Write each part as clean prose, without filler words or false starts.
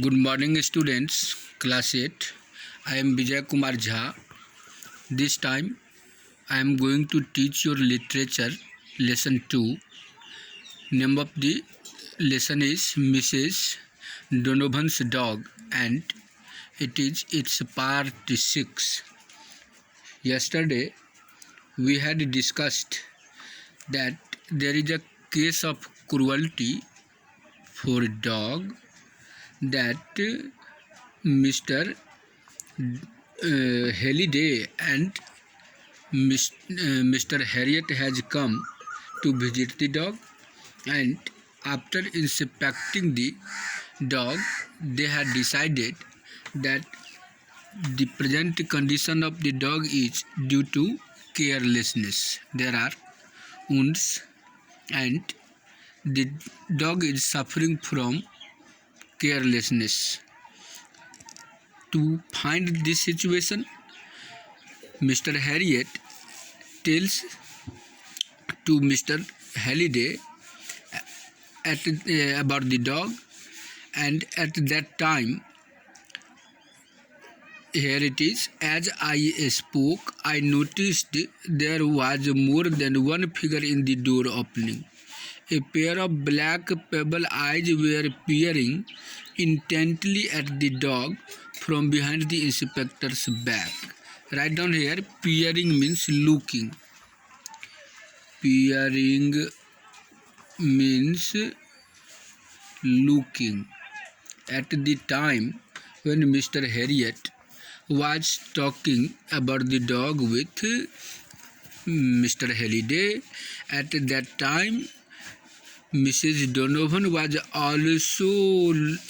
Good morning, students. Class 8. I am Vijay Kumar Jha. This time, I am going to teach your literature lesson 2. Name of the lesson is Mrs. Donovan's Dog, and its part 6. Yesterday, we had discussed that there is a case of cruelty for dog that Mr. Halliday and Mr. Harriet has come to visit the dog, and after inspecting the dog, they had decided that the present condition of the dog is due to carelessness. There are wounds and the dog is suffering from carelessness. To find this situation, Mr. Harriet tells to Mr. Halliday about the dog, and at that time, here it is, as I spoke, I noticed there was more than one figure in the door opening. A pair of black pebble eyes were peering intently at the dog from behind the inspector's back. Write down here, peering means looking. Peering means looking. At the time when Mr. Harriet was talking about the dog with Mr. Halliday, at that time Mrs. Donovan was also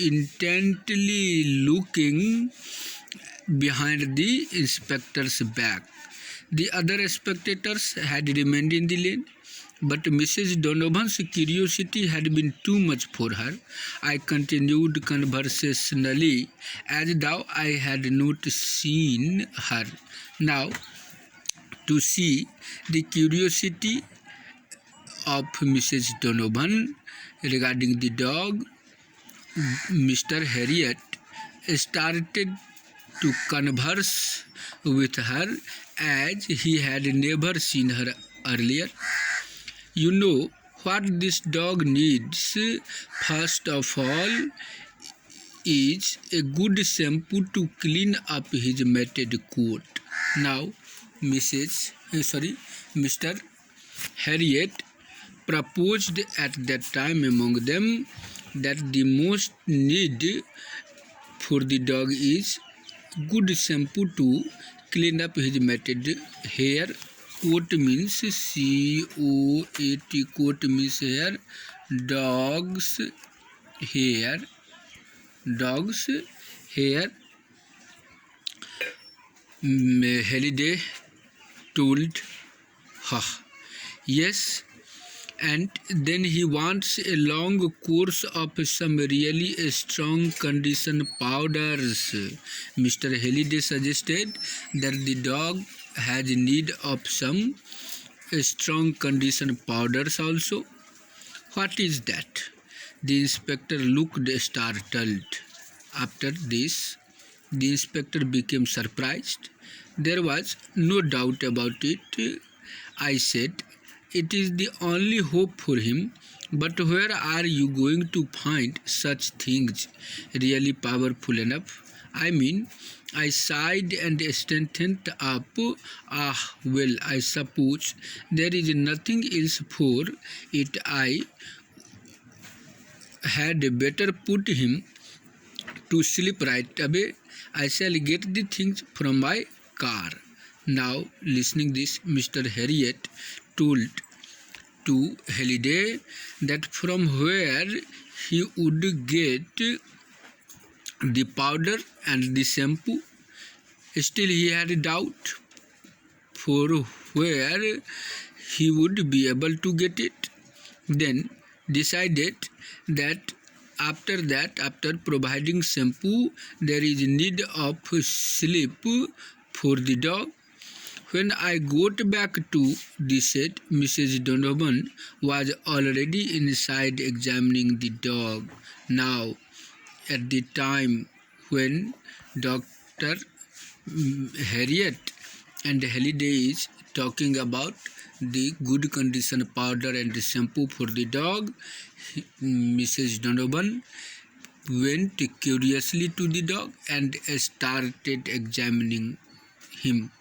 intently looking behind the inspector's back. The other spectators had remained in the lane, but Mrs. Donovan's curiosity had been too much for her. I continued conversationally as though I had not seen her. Now, to see the curiosity of Mrs. Donovan regarding the dog, Mr. Harriet started to converse with her as he had never seen her earlier. You know what this dog needs, first of all, is a good shampoo to clean up his matted coat. Now, Mr. Harriet proposed at that time among them that the most need for the dog is good shampoo to clean up his matted hair. Coat means C-O-A-T. Coat means hair. Dog's hair. Dog's hair. Halliday told her. Yes, and then he wants a long course of some really strong condition powders. Mr. Halliday suggested that the dog has need of some strong condition powders also. What is that? The inspector looked startled. After this, the inspector became surprised. There was no doubt about it. I said, it is the only hope for him, but where are you going to find such things really powerful enough? I mean, I sighed and straightened up. Well, I suppose there is nothing else for it. I had better put him to sleep right away. I shall get the things from my car. Now, listening this, Mr. Harriet told to Halliday that from where he would get the powder and the shampoo. Still he had a doubt for where he would be able to get it. Then decided that after providing shampoo, there is need of sleep for the dog. When I got back to the shed, Mrs. Donovan was already inside examining the dog. Now, at the time when Dr. Harriet and Halliday is talking about the good condition powder and shampoo for the dog, Mrs. Donovan went curiously to the dog and started examining him.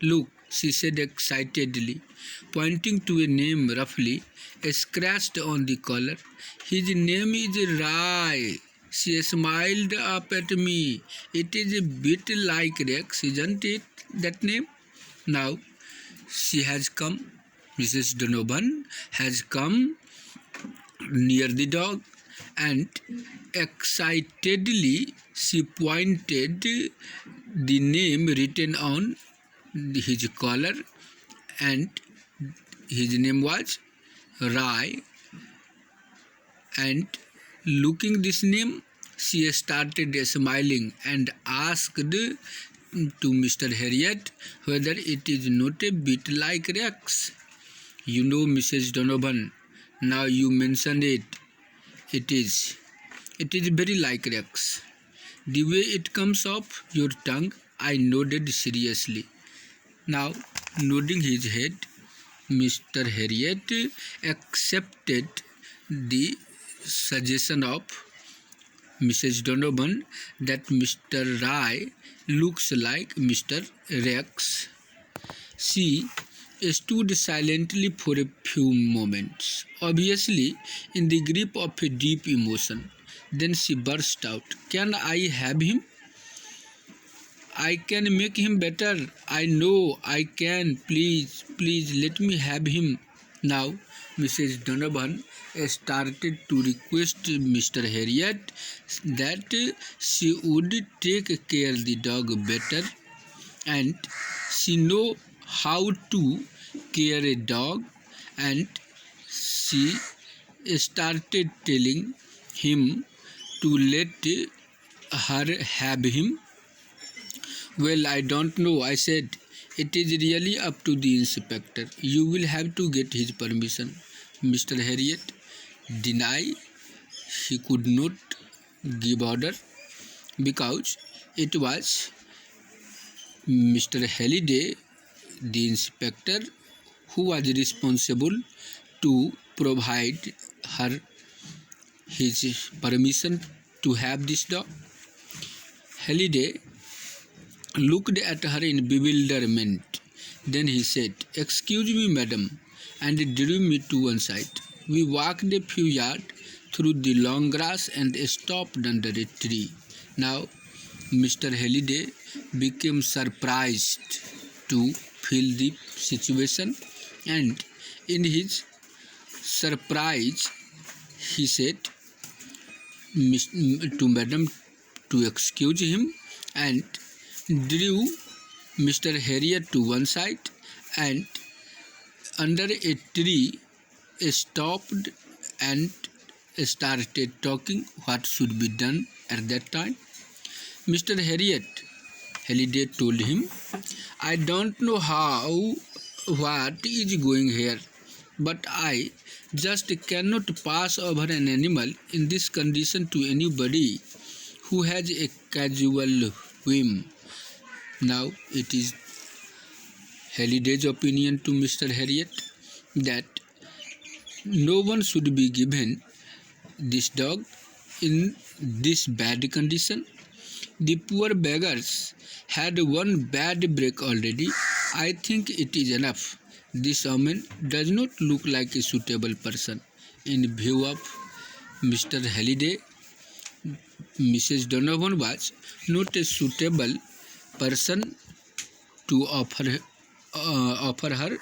"Look," she said excitedly, pointing to a name roughly scratched on the collar. "His name is Rai." She smiled up at me. "It is a bit like Rex, isn't it, that name?" Now she has come. Mrs. Donovan has come near the dog, and excitedly she pointed the name written on his collar, and his name was Rai. And looking this name, she started smiling and asked to Mr. Harriet whether it is not a bit like Rex. "You know, Mrs. Donovan, now you mention it, it is very like Rex. The way it comes off your tongue." I nodded seriously. Now, nodding his head, Mr. Harriet accepted the suggestion of Mrs. Donovan that Mr. Rai looks like Mr. Rex. She stood silently for a few moments, obviously in the grip of a deep emotion. Then she burst out, "Can I have him? I can make him better. I know I can. Please, please let me have him." Now, Mrs. Donovan started to request Mr. Harriet that she would take care of the dog better, and she know how to care a dog, and she started telling him to let her have him. "Well, I don't know," I said. "It is really up to the inspector. You will have to get his permission." Mr. Harriet denied he could not give order because it was Mr. Halliday, the inspector, who was responsible to provide her his permission to have this dog. Halliday looked at her in bewilderment. Then he said, "Excuse me, madam," and drew me to one side. We walked a few yards through the long grass and stopped under a tree. Now, Mr. Halliday became surprised to feel the situation, and in his surprise, he said to madam to excuse him, and drew Mr. Harriet to one side, and under a tree stopped and started talking what should be done at that time. Mr. Halliday told him, "I don't know what is going here, but I just cannot pass over an animal in this condition to anybody who has a casual whim." Now it is Halliday's opinion to Mr. Harriet that no one should be given this dog in this bad condition. The poor beggars had one bad break already. I think it is enough. This woman does not look like a suitable person. In view of Mr. Halliday, Mrs. Donovan was not a suitable person to offer her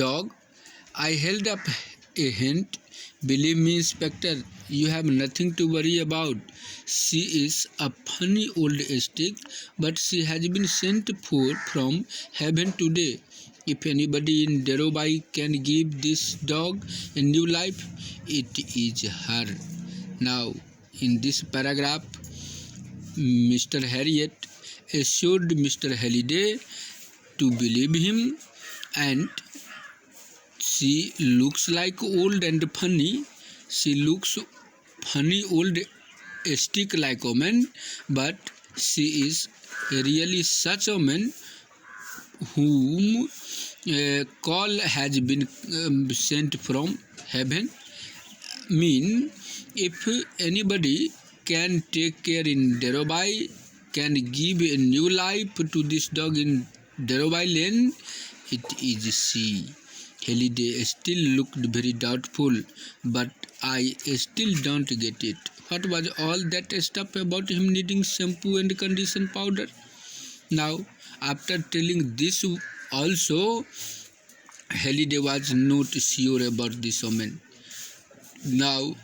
dog. I held up a hand. "Believe me, Inspector, you have nothing to worry about. She is a funny old stick, but she has been sent for from heaven today. If anybody in Derobai can give this dog a new life, it is her." Now, in this paragraph, Mr. Harriet assured Mr. Halliday to believe him, and she looks like old and funny. She looks funny old stick-like woman, but she is really such a woman whom a call has been sent from heaven. Mean, if anybody can take care in Dhirubhai, can give a new life to this dog in Dhirubhai Lane, it is she. Halliday still looked very doubtful, but I still don't get it. What was all that stuff about him needing shampoo and condition powder? Now, after telling this also, Halliday was not sure about this woman. Now,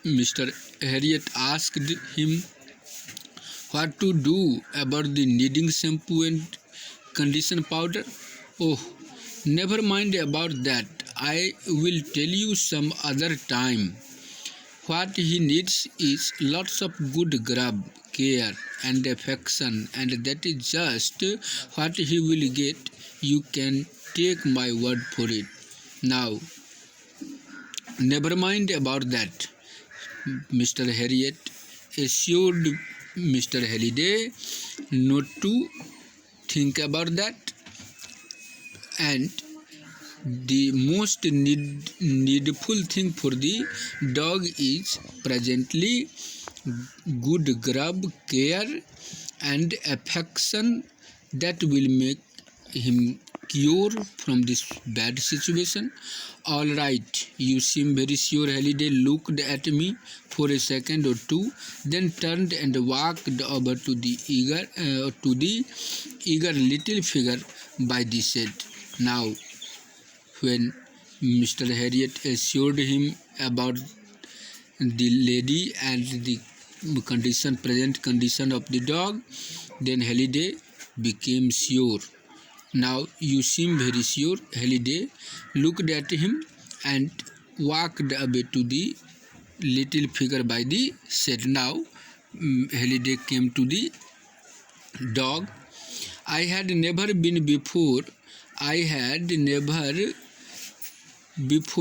Mr. Harriet asked him what to do about the needing shampoo and condition powder. Oh, never mind about that. I will tell you some other time. What he needs is lots of good grub, care and affection, and that is just what he will get. You can take my word for it. Now, never mind about that. Mr. Harriet assured Mr. Halliday not to think about that, and the most needful thing for the dog is presently good grub, care and affection that will make him cure from this bad situation. All right, you seem very sure. Halliday looked at me for a second or two, then turned and walked over to the eager little figure by the shed. Now, when Mr. Harriet assured him about the lady and the present condition of the dog, then Halliday became sure. Now you seem very sure. Halliday looked at him and walked away to the little figure by the shed. Now Halliday came to the dog. I had never been before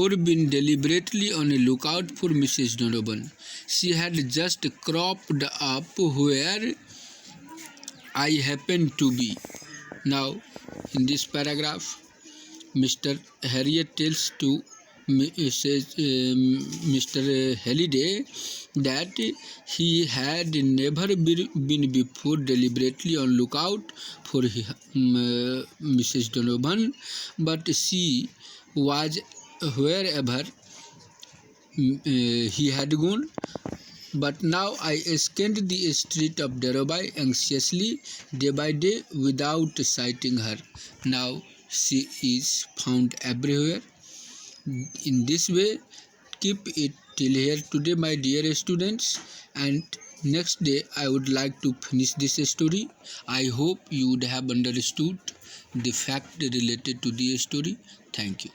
been deliberately on a lookout for Mrs. Donovan. She had just cropped up where I happened to be. Now, in this paragraph, Mr. Harriet tells to Mr. Halliday that he had never been before deliberately on lookout for Mrs. Donovan, but she was wherever he had gone. But now I scanned the street of Dhirubhai anxiously day by day without sighting her. Now she is found everywhere. In this way, keep it till here today, my dear students, and next day I would like to finish this story. I hope you would have understood the fact related to the story. Thank you.